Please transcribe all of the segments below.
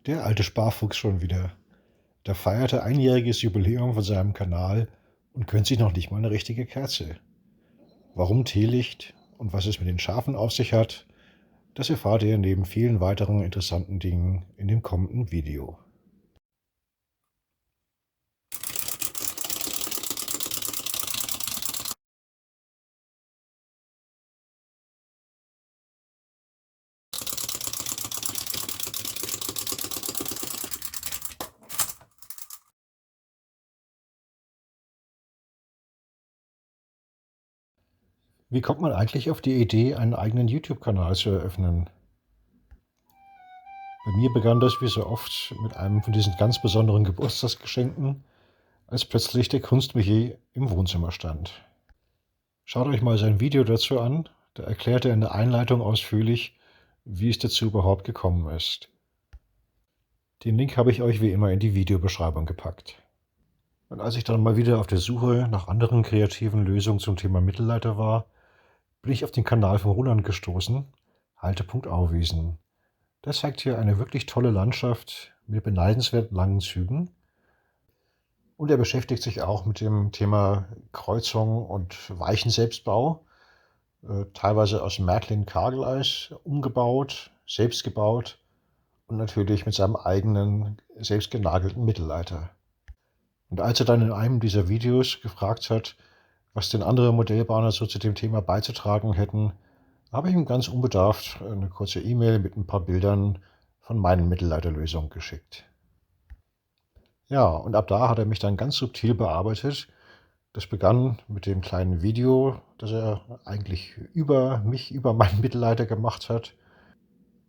Der alte Sparfuchs schon wieder. Der feierte einjähriges Jubiläum von seinem Kanal und gönnt sich noch nicht mal eine richtige Kerze. Warum Teelicht und was es mit den Schafen auf sich hat, das erfahrt ihr neben vielen weiteren interessanten Dingen in dem kommenden Video. Wie kommt man eigentlich auf die Idee, einen eigenen YouTube-Kanal zu eröffnen? Bei mir begann das wie so oft mit einem von diesen ganz besonderen Geburtstagsgeschenken, als plötzlich der Kunstmichi im Wohnzimmer stand. Schaut euch mal sein Video dazu an, da erklärt er in der Einleitung ausführlich, wie es dazu überhaupt gekommen ist. Den Link habe ich euch wie immer in die Videobeschreibung gepackt. Und als ich dann mal wieder auf der Suche nach anderen kreativen Lösungen zum Thema Mittelalter war, bin ich auf den Kanal von Roland gestoßen, Haltepunkt Auwiesen. Der zeigt hier eine wirklich tolle Landschaft mit beneidenswert langen Zügen. Und er beschäftigt sich auch mit dem Thema Kreuzung und Weichenselbstbau, teilweise aus Märklin-Kageleis umgebaut, selbst gebaut und natürlich mit seinem eigenen, selbst genagelten Mittelleiter. Und als er dann in einem dieser Videos gefragt hat, was denn andere Modellbahner so zu dem Thema beizutragen hätten, habe ich ihm ganz unbedarft eine kurze E-Mail mit ein paar Bildern von meinen Mittelleiterlösungen geschickt. Ja, und ab da hat er mich dann ganz subtil bearbeitet. Das begann mit dem kleinen Video, das er eigentlich über mich, über meinen Mittelleiter gemacht hat.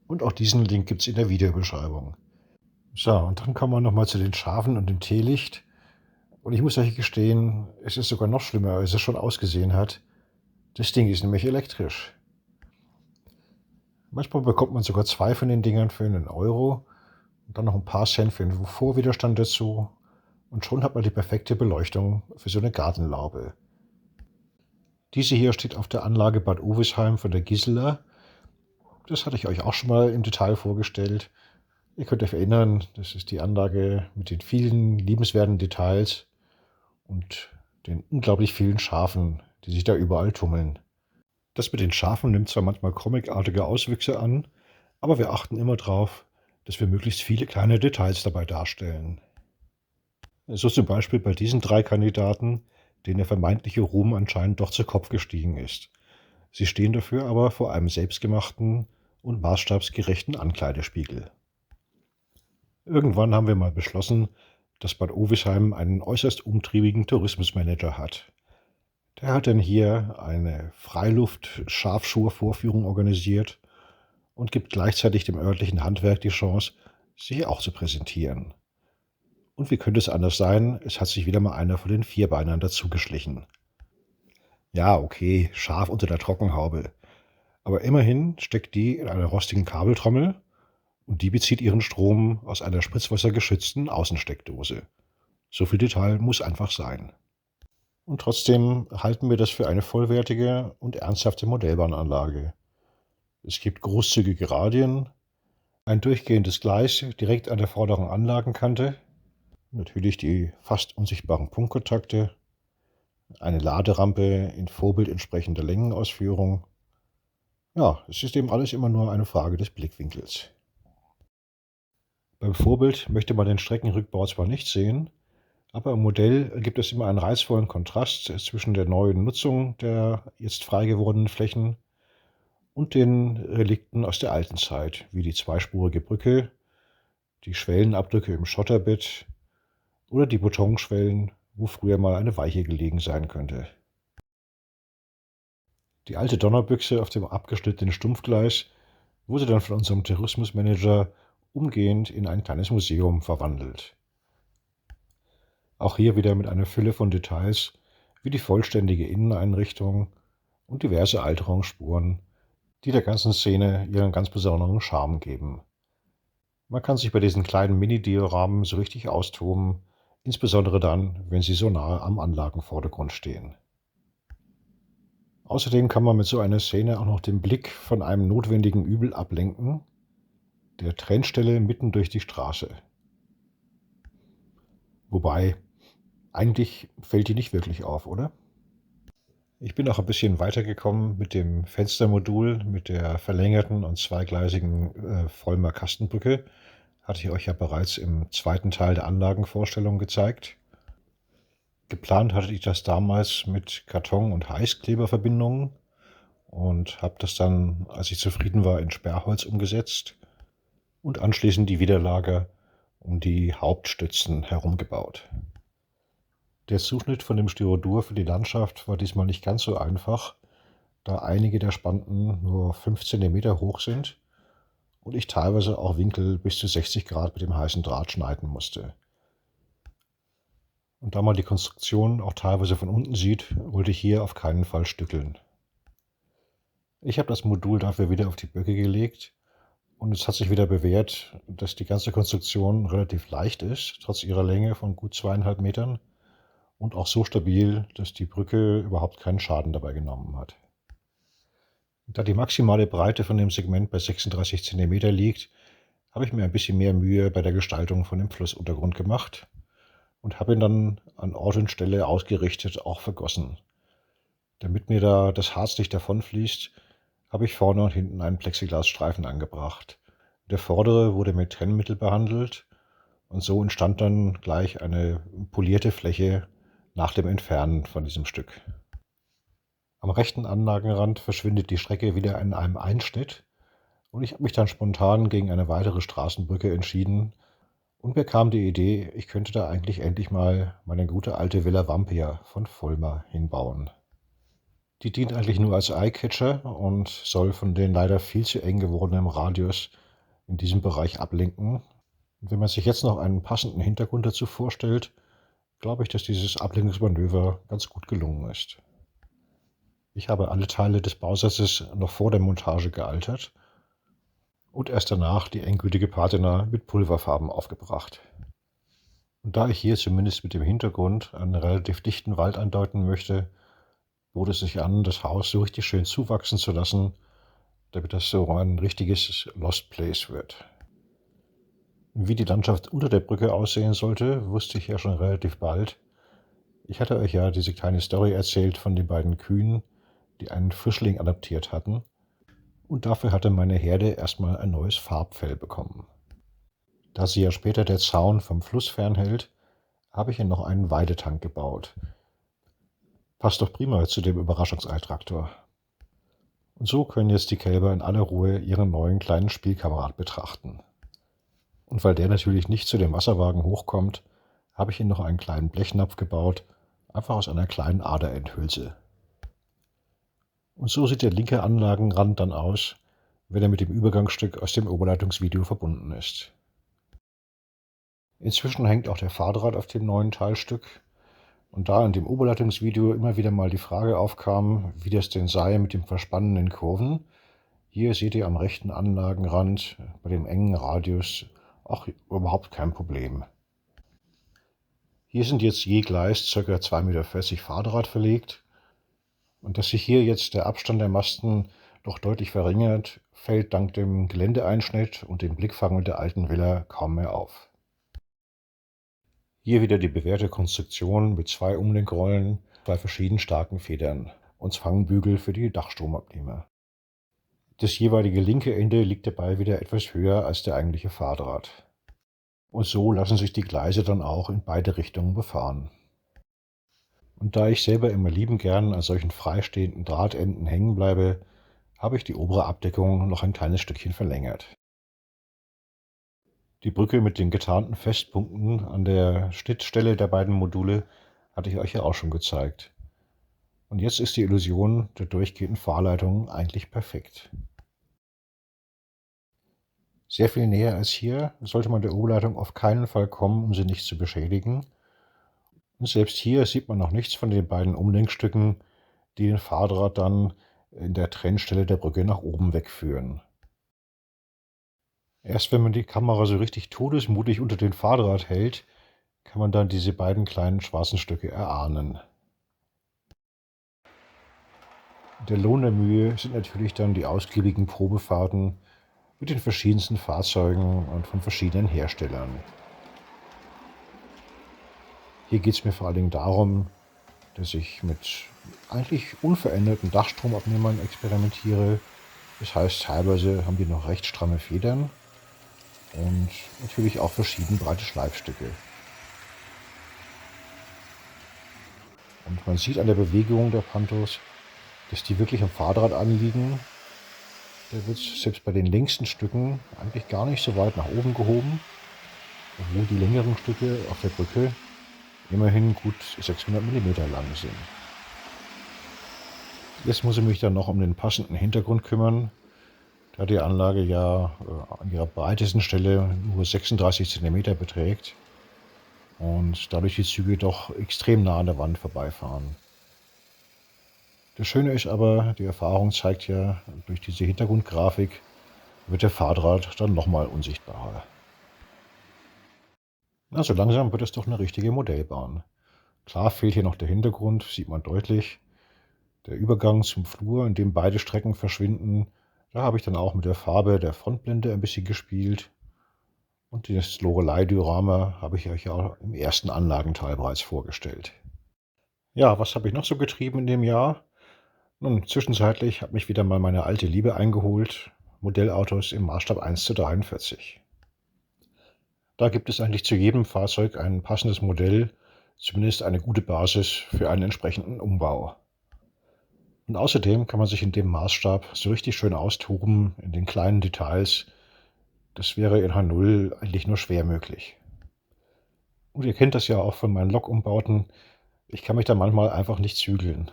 Und auch diesen Link gibt es in der Videobeschreibung. So, und dann kommen wir nochmal zu den Schafen und dem Teelicht. Und ich muss euch gestehen, es ist sogar noch schlimmer, als es schon ausgesehen hat. Das Ding ist nämlich elektrisch. Manchmal bekommt man sogar 2 von den Dingern für einen Euro und dann noch ein paar Cent für den Vorwiderstand dazu. Und schon hat man die perfekte Beleuchtung für so eine Gartenlaube. Diese hier steht auf der Anlage Bad Oevisheim von der Gisela. Das hatte ich euch auch schon mal im Detail vorgestellt. Ihr könnt euch erinnern, das ist die Anlage mit den vielen liebenswerten Details und den unglaublich vielen Schafen, die sich da überall tummeln. Das mit den Schafen nimmt zwar manchmal comicartige Auswüchse an, aber wir achten immer darauf, dass wir möglichst viele kleine Details dabei darstellen. So zum Beispiel bei diesen 3 Kandidaten, denen der vermeintliche Ruhm anscheinend doch zu Kopf gestiegen ist. Sie stehen dafür aber vor einem selbstgemachten und maßstabsgerechten Ankleidespiegel. Irgendwann haben wir mal beschlossen, dass Bad Oevisheim einen äußerst umtriebigen Tourismusmanager hat. Der hat dann hier eine Freiluft-Schafschur-Vorführung organisiert und gibt gleichzeitig dem örtlichen Handwerk die Chance, sich auch zu präsentieren. Und wie könnte es anders sein, es hat sich wieder mal einer von den Vierbeinern dazugeschlichen. Ja, okay, Schaf unter der Trockenhaube. Aber immerhin steckt die in einer rostigen Kabeltrommel und die bezieht ihren Strom aus einer spritzwassergeschützten Außensteckdose. So viel Detail muss einfach sein. Und trotzdem halten wir das für eine vollwertige und ernsthafte Modellbahnanlage. Es gibt großzügige Radien, ein durchgehendes Gleis direkt an der vorderen Anlagenkante, natürlich die fast unsichtbaren Punktkontakte, eine Laderampe in Vorbild entsprechender Längenausführung. Ja, es ist eben alles immer nur eine Frage des Blickwinkels. Beim Vorbild möchte man den Streckenrückbau zwar nicht sehen, aber im Modell gibt es immer einen reizvollen Kontrast zwischen der neuen Nutzung der jetzt frei gewordenen Flächen und den Relikten aus der alten Zeit, wie die zweispurige Brücke, die Schwellenabdrücke im Schotterbett oder die Betonschwellen, wo früher mal eine Weiche gelegen sein könnte. Die alte Donnerbüchse auf dem abgeschnittenen Stumpfgleis wurde dann von unserem Tourismusmanager umgehend in ein kleines Museum verwandelt. Auch hier wieder mit einer Fülle von Details wie die vollständige Inneneinrichtung und diverse Alterungsspuren, die der ganzen Szene ihren ganz besonderen Charme geben. Man kann sich bei diesen kleinen Mini-Dioramen so richtig austoben, insbesondere dann, wenn sie so nahe am Anlagenvordergrund stehen. Außerdem kann man mit so einer Szene auch noch den Blick von einem notwendigen Übel ablenken, der Trennstelle mitten durch die Straße. Wobei, eigentlich fällt die nicht wirklich auf, oder? Ich bin auch ein bisschen weitergekommen mit dem Fenstermodul, mit der verlängerten und zweigleisigen Vollmer Kastenbrücke. Hatte ich euch ja bereits im zweiten Teil der Anlagenvorstellung gezeigt. Geplant hatte ich das damals mit Karton- und Heißkleberverbindungen und habe das dann, als ich zufrieden war, in Sperrholz umgesetzt und anschließend die Widerlager um die Hauptstützen herum gebaut. Der Zuschnitt von dem Styrodur für die Landschaft war diesmal nicht ganz so einfach, da einige der Spanten nur 5 cm hoch sind und ich teilweise auch Winkel bis zu 60 Grad mit dem heißen Draht schneiden musste. Und da man die Konstruktion auch teilweise von unten sieht, wollte ich hier auf keinen Fall stückeln. Ich habe das Modul dafür wieder auf die Böcke gelegt und es hat sich wieder bewährt, dass die ganze Konstruktion relativ leicht ist, trotz ihrer Länge von gut 2,5 Metern und auch so stabil, dass die Brücke überhaupt keinen Schaden dabei genommen hat. Da die maximale Breite von dem Segment bei 36 cm liegt, habe ich mir ein bisschen mehr Mühe bei der Gestaltung von dem Flussuntergrund gemacht und habe ihn dann an Ort und Stelle ausgerichtet auch vergossen. Damit mir da das Harz nicht davonfließt, habe ich vorne und hinten einen Plexiglasstreifen angebracht. Der vordere wurde mit Trennmittel behandelt und so entstand dann gleich eine polierte Fläche nach dem Entfernen von diesem Stück. Am rechten Anlagenrand verschwindet die Strecke wieder in einem Einschnitt und ich habe mich dann spontan gegen eine weitere Straßenbrücke entschieden und mir kam die Idee, ich könnte da eigentlich endlich mal meine gute alte Villa Vampir von Vollmer hinbauen. Die dient eigentlich nur als Eyecatcher und soll von den leider viel zu eng gewordenen Radius in diesem Bereich ablenken. Und wenn man sich jetzt noch einen passenden Hintergrund dazu vorstellt, glaube ich, dass dieses Ablenkungsmanöver ganz gut gelungen ist. Ich habe alle Teile des Bausatzes noch vor der Montage gealtert und erst danach die endgültige Patina mit Pulverfarben aufgebracht. Und da ich hier zumindest mit dem Hintergrund einen relativ dichten Wald andeuten möchte, bot es sich an, das Haus so richtig schön zuwachsen zu lassen, damit das so ein richtiges Lost Place wird. Wie die Landschaft unter der Brücke aussehen sollte, wusste ich ja schon relativ bald. Ich hatte euch ja diese kleine Story erzählt von den beiden Kühen, die einen Frischling adoptiert hatten. Und dafür hatte meine Herde erstmal ein neues Farbfell bekommen. Da sie ja später der Zaun vom Fluss fernhält, habe ich hier noch einen Weidetank gebaut. Passt doch prima zu dem Überraschungsei-Traktor. Und so können jetzt die Kälber in aller Ruhe ihren neuen kleinen Spielkamerad betrachten. Und weil der natürlich nicht zu dem Wasserwagen hochkommt, habe ich ihm noch einen kleinen Blechnapf gebaut, einfach aus einer kleinen Aderendhülse. Und so sieht der linke Anlagenrand dann aus, wenn er mit dem Übergangsstück aus dem Oberleitungsvideo verbunden ist. Inzwischen hängt auch der Fahrdraht auf dem neuen Teilstück. Und da in dem Oberleitungsvideo immer wieder mal die Frage aufkam, wie das denn sei mit dem Verspannen in Kurven, hier seht ihr am rechten Anlagenrand bei dem engen Radius auch überhaupt kein Problem. Hier sind jetzt je Gleis ca. 2,40 Meter Fahrdraht verlegt. Und dass sich hier jetzt der Abstand der Masten doch deutlich verringert, fällt dank dem Geländeeinschnitt und dem Blickfang der alten Villa kaum mehr auf. Hier wieder die bewährte Konstruktion mit 2 Umlenkrollen, 2 verschieden starken Federn und Fangbügel für die Dachstromabnehmer. Das jeweilige linke Ende liegt dabei wieder etwas höher als der eigentliche Fahrdraht. Und so lassen sich die Gleise dann auch in beide Richtungen befahren. Und da ich selber immer liebend gern an solchen freistehenden Drahtenden hängen bleibe, habe ich die obere Abdeckung noch ein kleines Stückchen verlängert. Die Brücke mit den getarnten Festpunkten an der Schnittstelle der beiden Module hatte ich euch ja auch schon gezeigt. Und jetzt ist die Illusion der durchgehenden Fahrleitung eigentlich perfekt. Sehr viel näher als hier sollte man der Oberleitung auf keinen Fall kommen, um sie nicht zu beschädigen. Und selbst hier sieht man noch nichts von den beiden Umlenkstücken, die den Fahrdraht dann in der Trennstelle der Brücke nach oben wegführen. Erst wenn man die Kamera so richtig todesmutig unter den Fahrdraht hält, kann man dann diese beiden kleinen schwarzen Stücke erahnen. Der Lohn der Mühe sind natürlich dann die ausgiebigen Probefahrten mit den verschiedensten Fahrzeugen und von verschiedenen Herstellern. Hier geht es mir vor allen Dingen darum, dass ich mit eigentlich unveränderten Dachstromabnehmern experimentiere. Das heißt, teilweise haben die noch recht stramme Federn und natürlich auch verschieden breite Schleifstücke. Und man sieht an der Bewegung der Pantos, dass die wirklich am Fahrrad anliegen. Der wird selbst bei den längsten Stücken eigentlich gar nicht so weit nach oben gehoben, obwohl die längeren Stücke auf der Brücke immerhin gut 600 mm lang sind. Jetzt muss ich mich dann noch um den passenden Hintergrund kümmern, da die Anlage ja an ihrer breitesten Stelle nur 36 cm beträgt und dadurch die Züge doch extrem nah an der Wand vorbeifahren. Das Schöne ist aber, die Erfahrung zeigt ja, durch diese Hintergrundgrafik wird der Fahrrad dann nochmal unsichtbarer. Na, so langsam wird es doch eine richtige Modellbahn. Klar fehlt hier noch der Hintergrund, sieht man deutlich. Der Übergang zum Flur, in dem beide Strecken verschwinden, da habe ich dann auch mit der Farbe der Frontblende ein bisschen gespielt. Und das Loreley-Diorama habe ich euch ja im ersten Anlagenteil bereits vorgestellt. Ja, was habe ich noch so getrieben in dem Jahr? Nun, zwischenzeitlich hat mich wieder mal meine alte Liebe eingeholt, Modellautos im Maßstab 1:43. Da gibt es eigentlich zu jedem Fahrzeug ein passendes Modell, zumindest eine gute Basis für einen entsprechenden Umbau. Und außerdem kann man sich in dem Maßstab so richtig schön austoben in den kleinen Details. Das wäre in H0 eigentlich nur schwer möglich. Und ihr kennt das ja auch von meinen Lokumbauten. Ich kann mich da manchmal einfach nicht zügeln.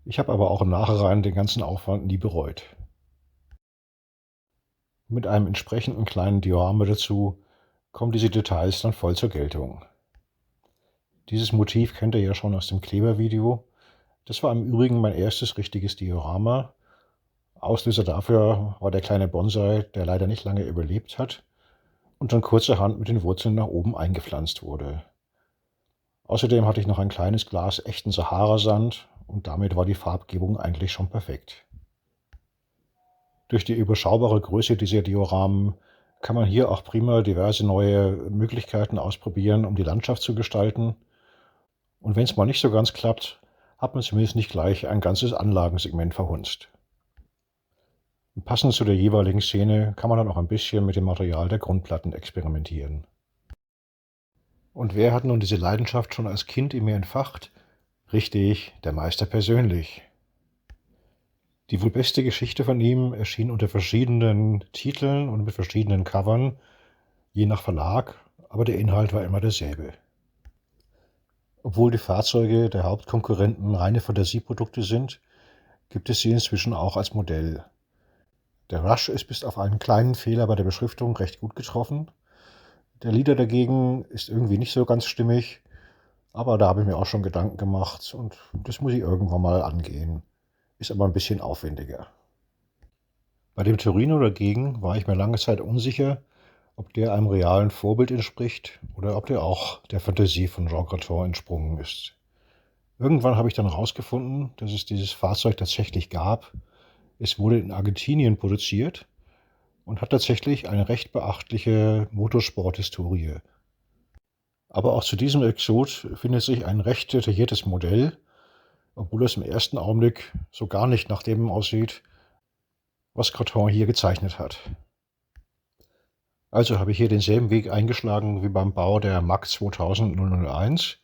Ich habe aber auch im Nachhinein den ganzen Aufwand nie bereut. Mit einem entsprechenden kleinen Diorama dazu kommen diese Details dann voll zur Geltung. Dieses Motiv kennt ihr ja schon aus dem Klebervideo. Das war im Übrigen mein erstes richtiges Diorama. Auslöser dafür war der kleine Bonsai, der leider nicht lange überlebt hat und dann kurzerhand mit den Wurzeln nach oben eingepflanzt wurde. Außerdem hatte ich noch ein kleines Glas echten Sahara-Sand und damit war die Farbgebung eigentlich schon perfekt. Durch die überschaubare Größe dieser Dioramen kann man hier auch prima diverse neue Möglichkeiten ausprobieren, um die Landschaft zu gestalten. Und wenn es mal nicht so ganz klappt, hat man zumindest nicht gleich ein ganzes Anlagensegment verhunzt. Und passend zu der jeweiligen Szene kann man dann auch ein bisschen mit dem Material der Grundplatten experimentieren. Und wer hat nun diese Leidenschaft schon als Kind in mir entfacht? Richtig, der Meister persönlich. Die wohl beste Geschichte von ihm erschien unter verschiedenen Titeln und mit verschiedenen Covern, je nach Verlag, aber der Inhalt war immer derselbe. Obwohl die Fahrzeuge der Hauptkonkurrenten reine Fantasieprodukte sind, gibt es sie inzwischen auch als Modell. Der Rush ist bis auf einen kleinen Fehler bei der Beschriftung recht gut getroffen. Der Leader dagegen ist irgendwie nicht so ganz stimmig, aber da habe ich mir auch schon Gedanken gemacht und das muss ich irgendwann mal angehen. Ist aber ein bisschen aufwendiger. Bei dem Torino dagegen war ich mir lange Zeit unsicher, ob der einem realen Vorbild entspricht oder ob der auch der Fantasie von Jean Graton entsprungen ist. Irgendwann habe ich dann herausgefunden, dass es dieses Fahrzeug tatsächlich gab. Es wurde in Argentinien produziert und hat tatsächlich eine recht beachtliche Motorsport-Historie. Aber auch zu diesem Exot findet sich ein recht detailliertes Modell, obwohl es im ersten Augenblick so gar nicht nach dem aussieht, was Graton hier gezeichnet hat. Also habe ich hier denselben Weg eingeschlagen wie beim Bau der Mack 2000-001.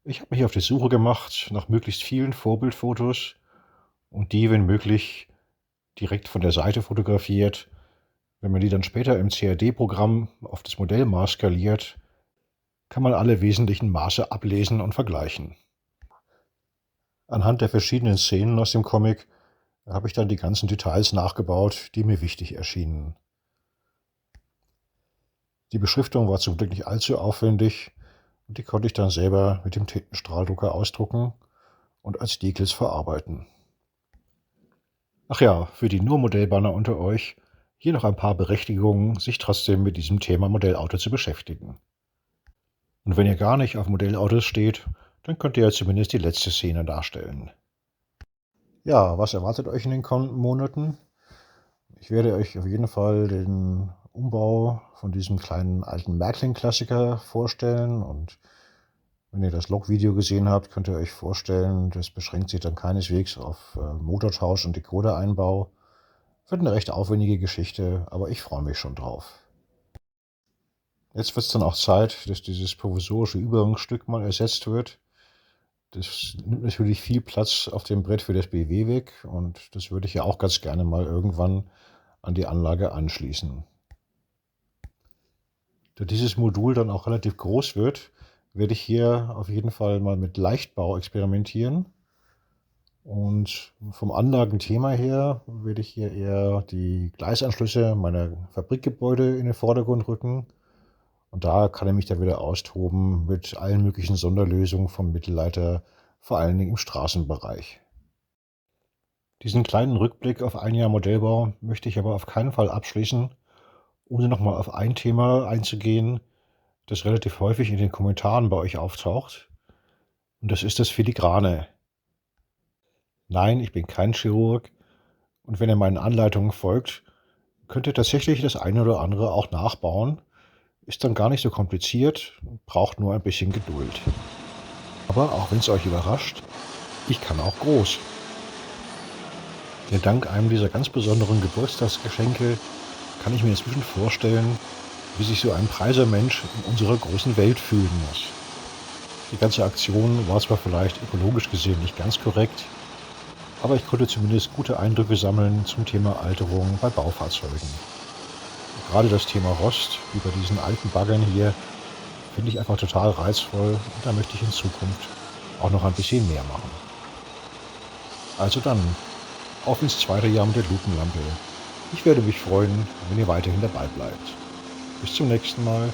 Ich habe mich auf die Suche gemacht nach möglichst vielen Vorbildfotos und die, wenn möglich, direkt von der Seite fotografiert. Wenn man die dann später im CAD-Programm auf das Modellmaß skaliert, kann man alle wesentlichen Maße ablesen und vergleichen. Anhand der verschiedenen Szenen aus dem Comic habe ich dann die ganzen Details nachgebaut, die mir wichtig erschienen. Die Beschriftung war zum Glück nicht allzu aufwendig und die konnte ich dann selber mit dem Tintenstrahldrucker ausdrucken und als Decals verarbeiten. Ach ja, für die nur Modellbanner unter euch, hier noch ein paar Berechtigungen, sich trotzdem mit diesem Thema Modellauto zu beschäftigen. Und wenn ihr gar nicht auf Modellautos steht, dann könnt ihr ja zumindest die letzte Szene darstellen. Ja, was erwartet euch in den kommenden Monaten? Ich werde euch auf jeden Fall den Umbau von diesem kleinen alten Märklin-Klassiker vorstellen, und wenn ihr das Log-Video gesehen habt, könnt ihr euch vorstellen, das beschränkt sich dann keineswegs auf Motortausch und Decoder-Einbau. Wird eine recht aufwendige Geschichte, aber ich freue mich schon drauf. Jetzt wird es dann auch Zeit, dass dieses provisorische Übergangsstück mal ersetzt wird. Das nimmt natürlich viel Platz auf dem Brett für das BW weg, und das würde ich ja auch ganz gerne mal irgendwann an die Anlage anschließen. Da dieses Modul dann auch relativ groß wird, werde ich hier auf jeden Fall mal mit Leichtbau experimentieren. Und vom Anlagenthema her werde ich hier eher die Gleisanschlüsse meiner Fabrikgebäude in den Vordergrund rücken. Und da kann ich mich dann wieder austoben mit allen möglichen Sonderlösungen vom Mittelleiter, vor allen Dingen im Straßenbereich. Diesen kleinen Rückblick auf ein Jahr Modellbau möchte ich aber auf keinen Fall abschließen, ohne nochmal auf ein Thema einzugehen, das relativ häufig in den Kommentaren bei euch auftaucht. Und das ist das Filigrane. Nein, ich bin kein Chirurg, und wenn ihr meinen Anleitungen folgt, könnt ihr tatsächlich das eine oder andere auch nachbauen. Ist dann gar nicht so kompliziert, braucht nur ein bisschen Geduld. Aber auch wenn es euch überrascht, ich kann auch groß. Denn dank einem dieser ganz besonderen Geburtstagsgeschenke kann ich mir inzwischen vorstellen, wie sich so ein Preisermensch in unserer großen Welt fühlen muss. Die ganze Aktion war zwar vielleicht ökologisch gesehen nicht ganz korrekt, aber ich konnte zumindest gute Eindrücke sammeln zum Thema Alterung bei Baufahrzeugen. Gerade das Thema Rost, wie bei diesen alten Baggern hier, finde ich einfach total reizvoll, und da möchte ich in Zukunft auch noch ein bisschen mehr machen. Also dann, auf ins zweite Jahr mit der Lupenlampe. Ich werde mich freuen, wenn ihr weiterhin dabei bleibt. Bis zum nächsten Mal.